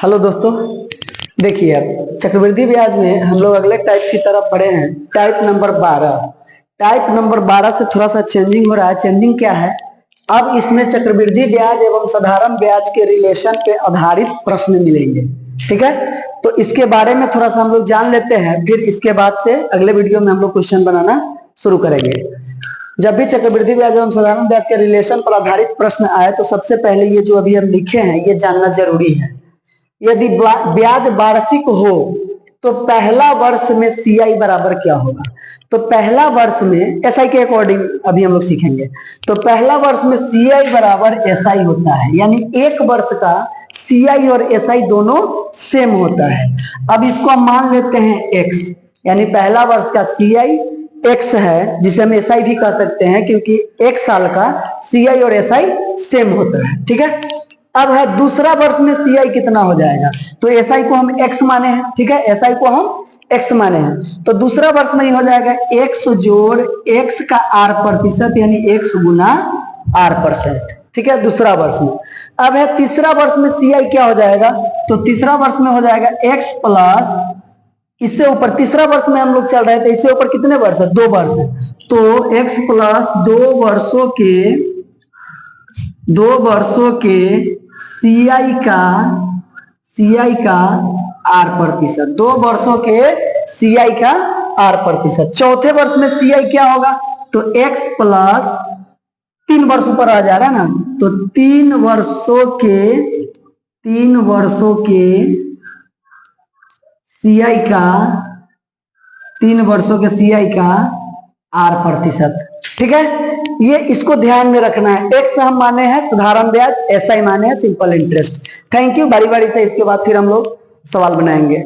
Hello दोस्तों, देखिए अब चक्रवृद्धि ब्याज में हम लोग अगले टाइप की तरफ बढ़े हैं। Type number 12। टाइप नंबर 12 से थोड़ा सा चेंजिंग हो रहा है। चेंजिंग क्या है? अब इसमें चक्रवृद्धि ब्याज एवं साधारण ब्याज के रिलेशन पे आधारित प्रश्न मिलेंगे। ठीक है, तो इसके बारे में थोड़ा सा हम लोग जान लेते हैं, फिर इसके बाद से अगले वीडियो में हम लोग क्वेश्चन बनाना शुरू करेंगे। जब भी चक्रवृद्धि ब्याज एवं साधारण ब्याज के रिलेशन पर आधारित प्रश्न आए तो सबसे पहले ये जो अभी हम लिखे हैं ये जानना जरूरी है। यदि ब्याज वार्षिक हो तो पहला वर्ष में सीआई बराबर क्या होगा? तो पहला वर्ष में एसआई के अकॉर्डिंग अभी हम लोग सीखेंगे। तो पहला वर्ष में सीआई बराबर एसआई होता है, यानी एक वर्ष का सीआई और एसआई दोनों सेम होता है। अब इसको हम मान लेते हैं एक्स, यानी पहला वर्ष का सीआई एक्स है, जिसे हम एसआई भी कह सकते हैं क्योंकि एक साल का सीआई और एसआई सेम होता है। ठीक है, अब है दूसरा वर्ष में सीआई कितना हो जाएगा? तो एसआई को हम एक्स माने हैं। ठीक है, एसआई को हम एक्स माने हैं, तो दूसरा वर्ष में ही हो जाएगा एक्स जोड़ एक्स का आर प्रतिशत, यानी एक्स गुना आर परसेंट। ठीक है, दूसरा वर्ष में। अब है तीसरा वर्ष में सीआई क्या हो जाएगा? तो तीसरा वर्ष में हो जाएगा एक्स प्लस, इससे ऊपर तीसरा वर्ष में हम लोग चल रहे थे, इससे ऊपर कितने वर्ष है? 2 वर्ष है, तो एक्स प्लस 2 वर्षों के सीआई का आर प्रतिशत, 2 वर्षों के सीआई का आर प्रतिशत। चौथे वर्ष में सीआई क्या होगा? तो एक्स प्लस 3 वर्ष ऊपर आ जा रहा है ना, तो 3 वर्षों के सीआई का आर प्रतिशत। ठीक है, ये इसको ध्यान में रखना है। एक्स हम माने हैं साधारण ब्याज, एसआई माने हैं सिंपल इंटरेस्ट। Thank you. बारी बारी से इसके बाद फिर हम लोग सवाल बनाएंगे।